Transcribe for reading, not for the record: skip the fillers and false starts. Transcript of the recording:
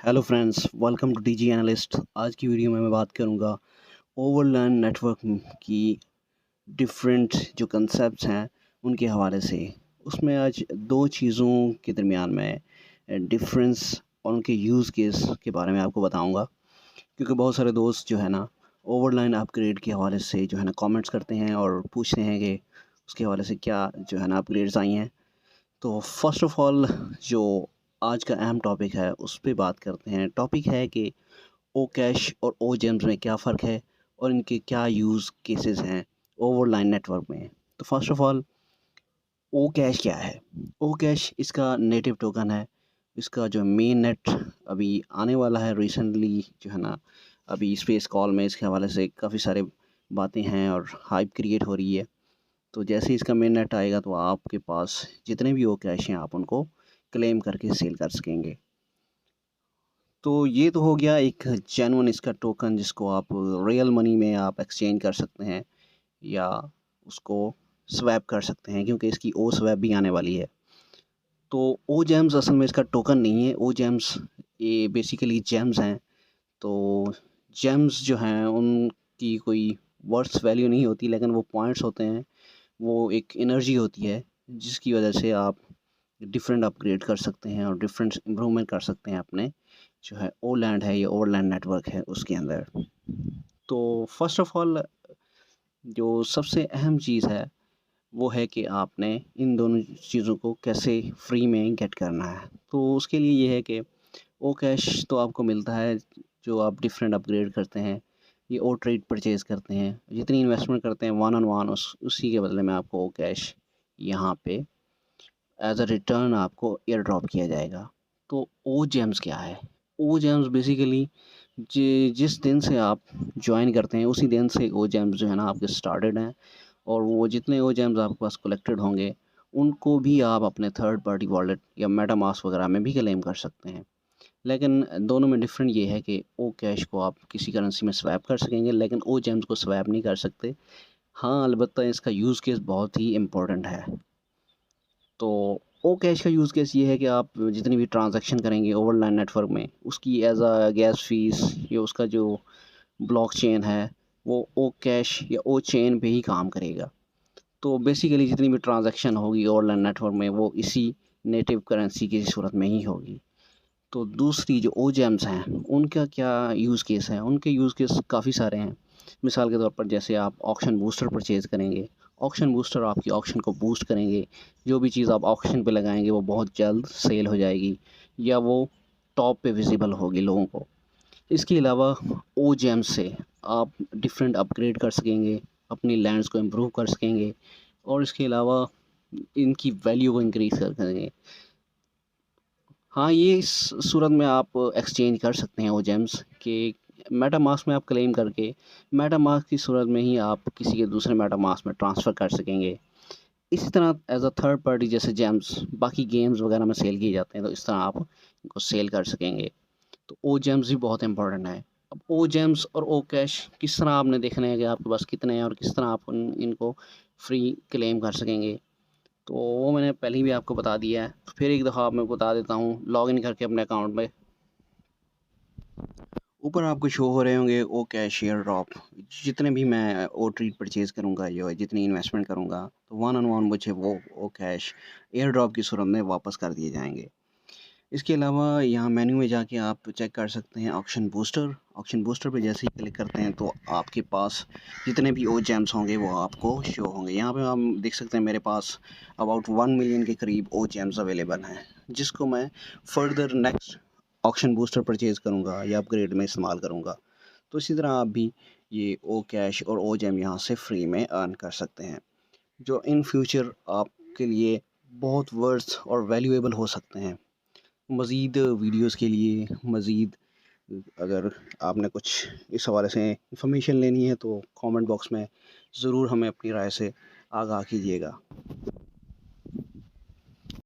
Hello friends, welcome to TG analyst. आज की video में मैं बात करूंगा ओवरलैंड नेटवर्क की डिफरेंट जो कंसेप्ट्स हैं उनके हवाले से। उसमें आज दो चीज़ों के दरमियान में डिफरेंस और उनके यूज़ केस के बारे में आपको बताऊंगा, क्योंकि बहुत सारे दोस्त जो है ना ओवरलैंड अपग्रेड के हवाले से जो है ना कमेंट्स करते हैं और पूछते हैं कि उसके हवाले से क्या जो है ना अपग्रेड्स आई हैं। तो फर्स्ट ऑफ़ ऑल जो आज का अहम टॉपिक है उस पे बात करते हैं। टॉपिक है कि ओ कैश और ओ जेम्स में क्या फ़र्क है और इनके क्या यूज़ केसेस हैं ओवरलाइन नेटवर्क में। तो first of all O cash क्या है? ओ कैश इसका नेटिव टोकन है। इसका जो मेन नेट अभी आने वाला है रिसेंटली जो है ना, अभी स्पेस कॉल में इसके हवाले से काफ़ी सारे बातें हैं और हाइप क्रिएट हो रही है। तो जैसे ही इसका मेन नेट आएगा तो आपके पास जितने भी ओ कैश हैं आप उनको क्लेम करके सेल कर सकेंगे। तो ये तो हो गया एक जेन्युइन इसका टोकन, जिसको आप रियल मनी में आप एक्सचेंज कर सकते हैं या उसको स्वैप कर सकते हैं, क्योंकि इसकी ओ स्वैप भी आने वाली है। तो ओ जेम्स असल में इसका टोकन नहीं है। ओ जेम्स ये बेसिकली जेम्स हैं। तो जेम्स जो हैं उनकी कोई वर्थ वैल्यू नहीं होती, लेकिन वो पॉइंट्स होते हैं। वो एक एनर्जी होती है जिसकी वजह से आप डिफरेंट अपग्रेड कर सकते हैं और डिफरेंट इम्प्रूवमेंट कर सकते हैं अपने जो है ओलैंड है या ओवरलैंड नेटवर्क है उसके अंदर। तो फर्स्ट ऑफ ऑल जो सबसे अहम चीज़ है वो है कि आपने इन दोनों चीज़ों को कैसे फ्री में गेट करना है। तो उसके लिए ये है कि ओ कैश तो आपको मिलता है जो आप डिफरेंट अपग्रेड करते हैं। ये ओ ट्रेड परचेज़ करते हैं, जितनी इन्वेस्टमेंट करते हैं वन ऑन वन उसी के बदले में आपको ओ कैश यहाँ पे एज अ रिटर्न आपको एयर ड्रॉप किया जाएगा। तो ओ जेम्स क्या है? ओ जेम्स बेसिकली जिस दिन से आप ज्वाइन करते हैं उसी दिन से ओ जेम्स जो है ना आपके स्टार्टेड हैं, और वो जितने ओ जेम्स आपके पास कलेक्टेड होंगे उनको भी आप अपने थर्ड पार्टी वॉलेट या मेटामास्क वगैरह में भी क्लेम कर सकते हैं। लेकिन दोनों में डिफरेंट ये है कि ओ कैश को आप किसी करेंसी में स्वैप कर सकेंगे, लेकिन ओ जेम्स को स्वैप नहीं कर सकते। हाँ, अलबत्ता इसका यूज़ केस बहुत ही इम्पोर्टेंट है। तो ओ कैश का यूज़ केस ये है कि आप जितनी भी ट्रांजैक्शन करेंगे ओवरलैंड नेटवर्क में उसकी एज अ गैस फीस या उसका जो ब्लॉकचेन है वो ओ कैश या ओ चेन पे ही काम करेगा। तो बेसिकली जितनी भी ट्रांजैक्शन होगी ओवरलैंड नेटवर्क में वो इसी नेटिव करेंसी की सूरत में ही होगी। तो दूसरी जो ओ जेम्स हैं उनका क्या यूज़ केस है? उनके यूज़ केस काफ़ी सारे हैं। मिसाल के तौर पर जैसे आप ऑक्शन बूस्टर परचेज़ करेंगे, ऑक्शन बूस्टर आपकी ऑक्शन को बूस्ट करेंगे। जो भी चीज़ आप ऑक्शन पे लगाएँगे वो बहुत जल्द सेल हो जाएगी या वो टॉप पे विज़िबल होगी लोगों को। इसके अलावा ओ जेम्स से आप डिफरेंट अपग्रेड कर सकेंगे, अपनी लैंड्स को इम्प्रूव कर सकेंगे और इसके अलावा इनकी वैल्यू को इंक्रीज़ कर सकेंगे। हाँ, ये इस सूरत में आप एक्सचेंज कर सकते हैं वो जेम्स के मेटामास्क में आप क्लेम करके मेटामास्क की सूरत में ही आप किसी के दूसरे मेटामास्क में ट्रांसफ़र कर सकेंगे। इसी तरह एज़ अ थर्ड पार्टी जैसे जेम्स बाकी गेम्स वगैरह में सेल किए जाते हैं, तो इस तरह आप इनको सेल कर सकेंगे। तो ओ जेम्स भी बहुत इंपॉर्टेंट है। अब ओ जेम्स और ओ कैश किस तरह आपने देखना है कि आपके पास कितने हैं और किस तरह आप इनको फ्री क्लेम कर सकेंगे। तो वो मैंने पहले ही भी आपको बता दिया है, तो फिर एक दफ़ा मैं बता देता हूँ। लॉगिन करके अपने अकाउंट में ऊपर आपको शो हो रहे होंगे ओ कैश एयर ड्रॉप। जितने भी मैं ओ ट्रीट परचेज़ करूँगा या जितनी इन्वेस्टमेंट करूँगा तो वन ऑन वन मुझे वो ओ कैश एयर ड्रॉप की सूरत में वापस कर दिए जाएंगे। इसके अलावा यहाँ मेन्यू में जाके आप चेक कर सकते हैं ऑक्शन बूस्टर। ऑक्शन बूस्टर पे जैसे ही क्लिक करते हैं तो आपके पास जितने भी ओ जेम्स होंगे वो आपको शो होंगे। यहाँ पे हम देख सकते हैं मेरे पास अबाउट 1 मिलियन के करीब ओ जेम्स अवेलेबल हैं, जिसको मैं further next auction booster purchase करूँगा या अपग्रेड में इस्तेमाल करूँगा। तो इसी तरह आप भी ये ओ कैश और ओ जेम यहाँ से फ्री में अर्न कर सकते हैं, जो इन फ्यूचर आपके लिए बहुत वर्थ और वैल्यूएबल हो सकते हैं। मज़ीद वीडियोज़ के लिए मज़ीद अगर आपने कुछ इस हवाले से इंफॉर्मेशन लेनी है तो कमेंट बॉक्स में ज़रूर हमें अपनी राय से आगाह कीजिएगा।